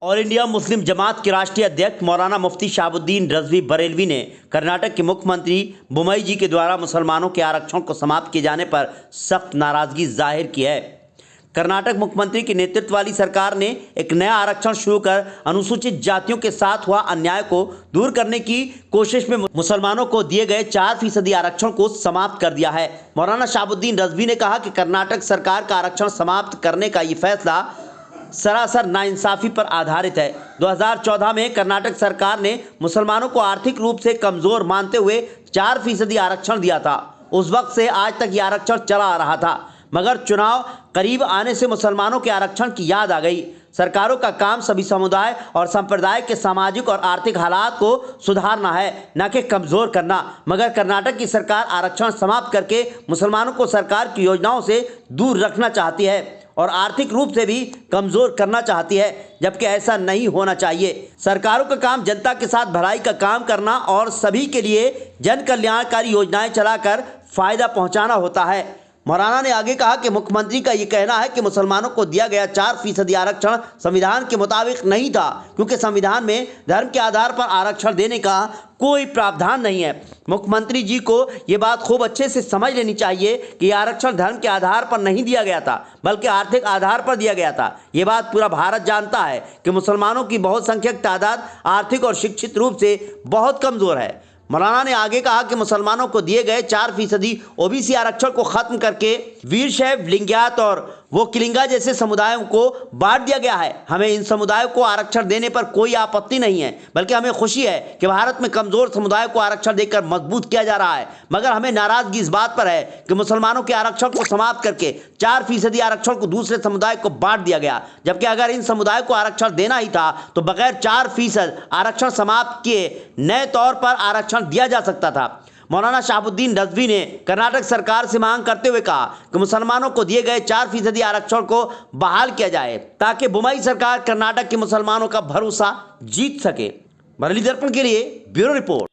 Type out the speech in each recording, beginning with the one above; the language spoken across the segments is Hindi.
ऑल इंडिया मुस्लिम जमात के राष्ट्रीय अध्यक्ष मौलाना मुफ्ती शहाबुद्दीन रज़वी बरेलवी ने कर्नाटक के मुख्यमंत्री बोम्मई जी के द्वारा मुसलमानों के आरक्षण को समाप्त किए जाने पर सख्त नाराजगी जाहिर की है। कर्नाटक मुख्यमंत्री के नेतृत्व वाली सरकार ने एक नया आरक्षण शुरू कर अनुसूचित जातियों के साथ हुआ अन्याय को दूर करने की कोशिश में मुसलमानों को दिए गए 4% आरक्षण को समाप्त कर दिया है। मौलाना शहाबुद्दीन रज़वी ने कहा कि कर्नाटक सरकार का आरक्षण समाप्त करने का ये फैसला सरासर नाइंसाफी पर आधारित है। 2014 में कर्नाटक सरकार ने मुसलमानों को आर्थिक रूप से कमजोर मानते हुए 4% आरक्षण दिया था। उस वक्त से आज तक यह आरक्षण चला आ रहा था, मगर चुनाव करीब आने से मुसलमानों के आरक्षण की याद आ गई। सरकारों का काम सभी समुदाय और संप्रदाय के सामाजिक और आर्थिक हालात को सुधारना है, न कि कमजोर करना। मगर कर्नाटक की सरकार आरक्षण समाप्त करके मुसलमानों को सरकार की योजनाओं से दूर रखना चाहती है और आर्थिक रूप से भी कमजोर करना चाहती है, जबकि ऐसा नहीं होना चाहिए। सरकारों का काम जनता के साथ भलाई का काम करना और सभी के लिए जन कल्याणकारी योजनाएं चलाकर फायदा पहुंचाना होता है। मौलाना ने आगे कहा कि मुख्यमंत्री का ये कहना है कि मुसलमानों को दिया गया 4% आरक्षण संविधान के मुताबिक नहीं था, क्योंकि संविधान में धर्म के आधार पर आरक्षण देने का कोई प्रावधान नहीं है। मुख्यमंत्री जी को ये बात खूब अच्छे से समझ लेनी चाहिए कि यह आरक्षण धर्म के आधार पर नहीं दिया गया था, बल्कि आर्थिक आधार पर दिया गया था। ये बात पूरा भारत जानता है कि मुसलमानों की बहुसंख्यक तादाद आर्थिक और शिक्षित रूप से बहुत कमजोर है। मौलाना ने आगे कहा कि मुसलमानों को दिए गए 4% ओबीसी आरक्षण को खत्म करके वीरशैव, लिंगायत और वो किलिंगा जैसे समुदायों को बांट दिया गया है। हमें इन समुदायों को आरक्षण देने पर कोई आपत्ति नहीं है, बल्कि हमें खुशी है कि भारत में कमजोर समुदाय को आरक्षण देकर मजबूत किया जा रहा है। मगर हमें नाराजगी इस बात पर है कि मुसलमानों के आरक्षण को समाप्त करके 4% आरक्षण को दूसरे समुदाय को बांट दिया गया, जबकि अगर इन समुदाय को आरक्षण देना ही था तो बगैर 4% आरक्षण समाप्त किए नए तौर पर आरक्षण दिया जा सकता था। मौलाना शहाबुद्दीन रज़वी ने कर्नाटक सरकार से मांग करते हुए कहा कि मुसलमानों को दिए गए 4% आरक्षण को बहाल किया जाए, ताकि बोम्मई सरकार कर्नाटक के मुसलमानों का भरोसा जीत सके। बरेली दर्पण के लिए ब्यूरो रिपोर्ट।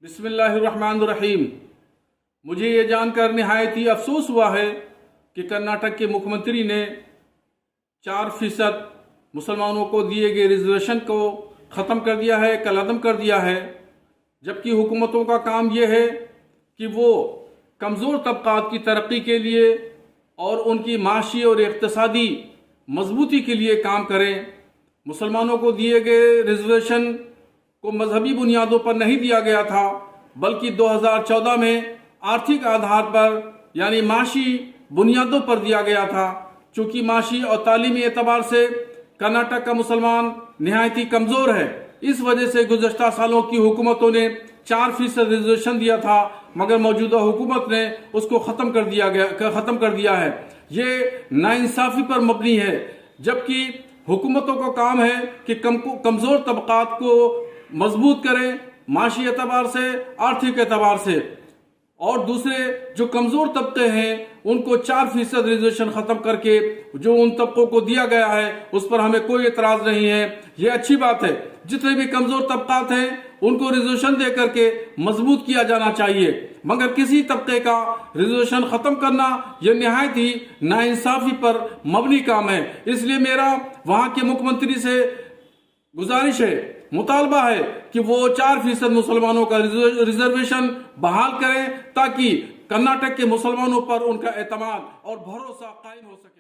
बिस्मिल्लाहिर्रहमानिर्रहीम। मुझे ये जानकर निहायत ही अफसोस हुआ है कि कर्नाटक के मुख्यमंत्री ने 4% मुसलमानों को दिए गए रिजर्वेशन को ख़त्म कर दिया है, कलअदम कर दिया है, जबकि हुकूमतों का काम यह है कि वो कमज़ोर तबक़ात की तरक्की के लिए और उनकी माशी और इक़्तिसादी मजबूती के लिए काम करें। मुसलमानों को दिए गए रिजर्वेशन को मजहबी बुनियादों पर नहीं दिया गया था, बल्कि 2014 में आर्थिक आधार पर यानी माशी बुनियादों पर दिया गया था। चूँकि माशी और तालीमी एतबार से कर्नाटक का मुसलमान निहायत ही कमज़ोर है, इस वजह से गुज़श्ता सालों की हुकूमतों ने 4% रिजर्वेशन दिया था, मगर मौजूदा हुकूमत ने उसको ख़त्म कर दिया है। ये नाइंसाफ़ी पर मबनी है, जबकि हुकूमतों का काम है कि कमज़ोर तबक़ात को मजबूत करें माशी एतबार से, आर्थिक एतबार से, और दूसरे जो कमज़ोर तबके हैं उनको 4% रिजर्वेशन ख़त्म करके जो उन तबकों को दिया गया है उस पर हमें कोई एतराज़ नहीं है। ये अच्छी बात है। जितने भी कमज़ोर तबकात हैं उनको रिजर्वेशन दे करके मजबूत किया जाना चाहिए, मगर किसी तबके का रिजर्वेशन ख़त्म करना यह निहायत ही नाइंसाफ़ी पर मबनी काम है। इसलिए मेरा वहाँ के मुख्यमंत्री से गुजारिश है, मुतालबा है कि वो 4% मुसलमानों का रिजर्वेशन बहाल करें, ताकि कर्नाटक के मुसलमानों पर उनका एतमाद और भरोसा कायम हो सके।